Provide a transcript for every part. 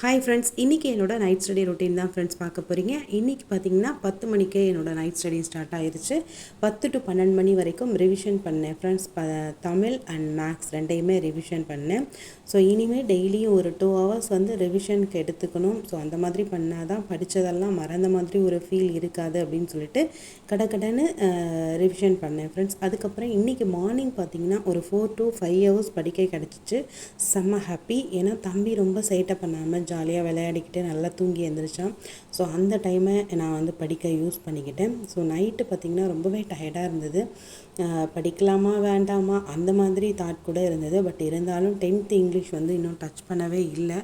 Hi friends, இன்றைக்கி என்னோடய night study routine தான் ஃப்ரெண்ட்ஸ் பார்க்க போகிறீங்க. இன்றைக்கி பார்த்திங்கன்னா 10 மணிக்கே என்னோடய நைட் ஸ்டடி ஸ்டார்ட் ஆகிடுச்சு. 10 to 12 மணி வரைக்கும் ரிவிஷன் பண்ணேன் ஃப்ரெண்ட்ஸ். தமிழ் அண்ட் மேக்ஸ் ரெண்டையுமே ரிவிஷன் பண்ணேன். ஸோ இனிமேல் டெய்லியும் ஒரு 2 hours வந்து ரிவிஷனுக்கு எடுத்துக்கணும். ஸோ அந்த மாதிரி பண்ணால் தான் படித்ததெல்லாம் மறந்த மாதிரி ஒரு ஃபீல் இருக்காது அப்படின்னு சொல்லிட்டு கடன்னு ரிவிஷன் பண்ணேன் ஃப்ரெண்ட்ஸ். அதுக்கப்புறம் இன்றைக்கி மார்னிங் பார்த்திங்கன்னா ஒரு 4 to 5 hours படிக்க கிடச்சிச்சு. செம்ம ஹாப்பி. ஏன்னா தம்பி ரொம்ப சேட்டை பண்ணாமல் ஜாலியாக விளையாடிக்கிட்டு நல்லா தூங்கி எழுந்திரிச்சான். ஸோ அந்த டைமை நான் வந்து படிக்க யூஸ் பண்ணிக்கிட்டேன். ஸோ நைட்டு பார்த்திங்கன்னா ரொம்பவே டயர்டாக இருந்தது. படிக்கலாமா வேண்டாமா அந்த மாதிரி தாட் கூட இருந்தது. பட் இருந்தாலும் 10th இங்கிலீஷ் வந்து இன்னும் டச் பண்ணவே இல்லை.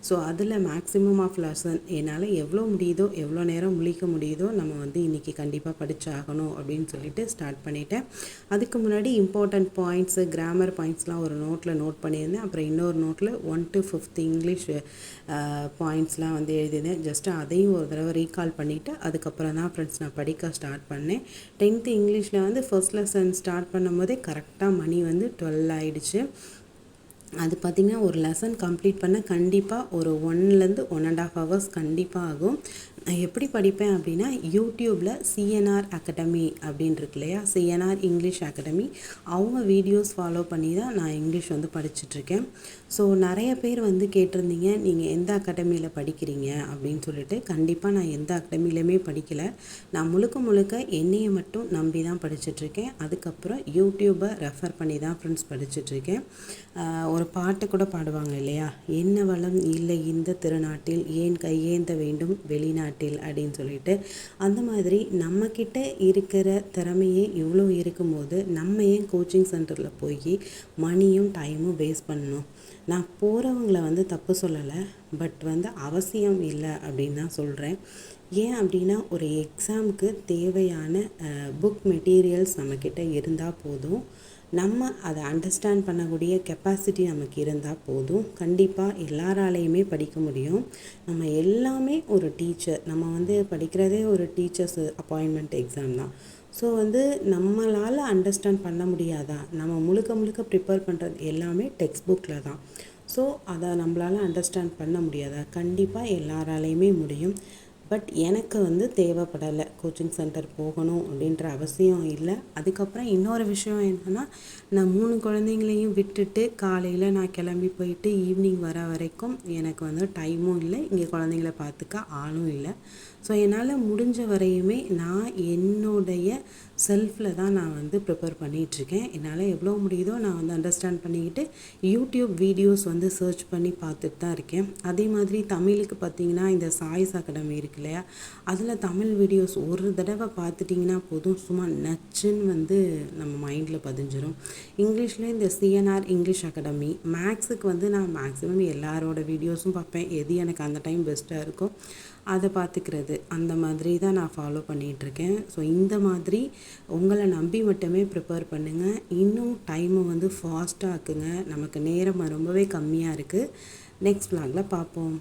ஸோ அதில் மேக்ஸிமம் ஆஃப் லெசன் என்னால் எவ்வளோ முடியுதோ எவ்வளோ நேரம் முழிக்க முடியுதோ நம்ம வந்து இன்றைக்கி கண்டிப்பாக படித்தாகணும் அப்படின்னு சொல்லிட்டு ஸ்டார்ட் பண்ணிட்டேன். அதுக்கு முன்னாடி இம்பார்ட்டண்ட் பாயிண்ட்ஸு, கிராமர் பாயிண்ட்ஸ்லாம் ஒரு நோட்டில் நோட் பண்ணியிருந்தேன். அப்புறம் இன்னொரு நோட்டில் 1 to 5th இங்கிலீஷ் பாயிண்ட்ஸ்லாம் வந்து எழுதினேன். ஜஸ்ட்டு அதையும் ஒரு தடவை ரீகால் பண்ணிவிட்டு அதுக்கப்புறம் தான் ஃப்ரெண்ட்ஸ் நான் படிக்க ஸ்டார்ட் பண்ணேன். 10th இங்கிலீஷில் வந்து ஃபர்ஸ்ட் லெசன் ஸ்டார்ட் பண்ணும் போதே கரெக்டாக மணி வந்து 12 ஆகிடுச்சு. அது பார்த்திங்கன்னா ஒரு லெசன் கம்ப்ளீட் பண்ண கண்டிப்பாக ஒரு 1 to 1.5 hours கண்டிப்பாக ஆகும். நான் எப்படி படிப்பேன் அப்படின்னா, யூடியூப்பில் சிஎன்ஆர் அகாடமி அப்படின்னு இருக்கு இல்லையா, சிஎன்ஆர் இங்கிலீஷ் அகாடமி, அவங்க வீடியோஸ் ஃபாலோ பண்ணி தான் நான் இங்கிலீஷ் வந்து படிச்சுட்ருக்கேன். ஸோ நிறைய பேர் வந்து கேட்டிருந்தீங்க, நீங்கள் எந்த அகாடமியில் படிக்கிறீங்க அப்படின்னு சொல்லிட்டு. கண்டிப்பாக நான் எந்த அகாடமியிலுமே படிக்கலை. நான் முழுக்க என்னையை மட்டும் நம்பி தான் படிச்சுட்ருக்கேன். அதுக்கப்புறம் யூடியூப்பை ரெஃபர் பண்ணி தான் ஃப்ரெண்ட்ஸ் படிச்சுட்ருக்கேன். ஒரு பாட்டு கூட பாடுவாங்க இல்லையா, என்ன வளம் இல்லை இந்த திருநாட்டில், ஏன் கையேந்த வேண்டும் வெளிநாட்டில் அப்படின்னு சொல்லிட்டு. அந்த மாதிரி நம்மக்கிட்ட இருக்கிற திறமையே இவ்வளோ இருக்கும்போது நம்ம ஏன் கோச்சிங் சென்டரில் போய் மணியும் டைமும் வேஸ்ட் பண்ணணும்? நான் போகிறவங்கள வந்து தப்பு சொல்லலை, பட் வந்து அவசியம் இல்லை அப்படின்னு தான் சொல்கிறேன். ஏன் அப்படின்னா, ஒரு எக்ஸாமுக்கு தேவையான புக் மெட்டீரியல்ஸ் நம்மக்கிட்ட இருந்தால் போதும். நம்ம அதை அண்டர்ஸ்டாண்ட் பண்ணக்கூடிய கெப்பாசிட்டி நமக்கு இருந்தால் போதும். கண்டிப்பாக எல்லாராலையுமே படிக்க முடியும். நம்ம எல்லாமே ஒரு டீச்சர், நம்ம வந்து படிக்கிறதே ஒரு டீச்சர்ஸ் அப்பாயின்மெண்ட் எக்ஸாம் தான். ஸோ வந்து நம்மளால் அண்டர்ஸ்டாண்ட் பண்ண முடியாதா? நம்ம முழுக்க ப்ரிப்பேர் பண்ணுறது எல்லாமே டெக்ஸ்ட் புக்கில் தான். ஸோ அதை நம்மளால் அண்டர்ஸ்டாண்ட் பண்ண முடியாதா? கண்டிப்பாக எல்லாராலையுமே முடியும். பட் எனக்கு வந்து தேவைப்படலை, கோச்சிங் சென்டர் போகணும் அப்படின்ற அவசியம் இல்லை. அதுக்கப்புறம் இன்னொரு விஷயம் என்னென்னா, நான் 3 குழந்தைங்களையும் விட்டுட்டு காலையில் நான் கிளம்பி போயிட்டு ஈவினிங் வர வரைக்கும் எனக்கு வந்து டைமும் இல்லை, இங்கே குழந்தைங்கள பார்த்துக்க ஆளும் இல்லை. ஸோ என்னால் முடிஞ்ச வரையுமே நான் என்னுடைய செல்ஃபில் தான் நான் வந்து ப்ரிப்பேர் பண்ணிகிட்ருக்கேன். என்னால் எவ்வளோ முடியுதோ நான் வந்து அண்டர்ஸ்டாண்ட் பண்ணிக்கிட்டு யூடியூப் வீடியோஸ் வந்து சர்ச் பண்ணி பார்த்துட்டு தான் இருக்கேன். அதே மாதிரி தமிழுக்கு பார்த்திங்கன்னா இந்த சாய்ஸ் அகாடமி இருக்கு இல்லையா, அதில் தமிழ் வீடியோஸ் ஒரு தடவை பார்த்துட்டிங்கன்னா போதும், சும்மா நச்சுன்னு வந்து நம்ம மைண்டில் பதிஞ்சிடும். இங்கிலீஷில் இந்த சிஎன்ஆர் இங்கிலீஷ் அகாடமி, மேக்ஸுக்கு வந்து நான் மேக்ஸிமம் எல்லாரோட வீடியோஸும் பார்ப்பேன். எது எனக்கு அந்த டைம் பெஸ்ட்டாக இருக்கோ அதை பார்த்துக்கிறது, அந்த மாதிரி தான் நான் ஃபாலோ பண்ணிகிட்ருக்கேன். ஸோ இந்த மாதிரி உங்களை நம்பி மட்டுமே ப்ரிப்பேர் பண்ணுங்கள். இன்னும் டைமை வந்து ஃபாஸ்ட்டாக ஆக்குங்க. நமக்கு நேரம் ரொம்பவே கம்மியாக இருக்குது. நெக்ஸ்ட் vlogல பார்ப்போம்.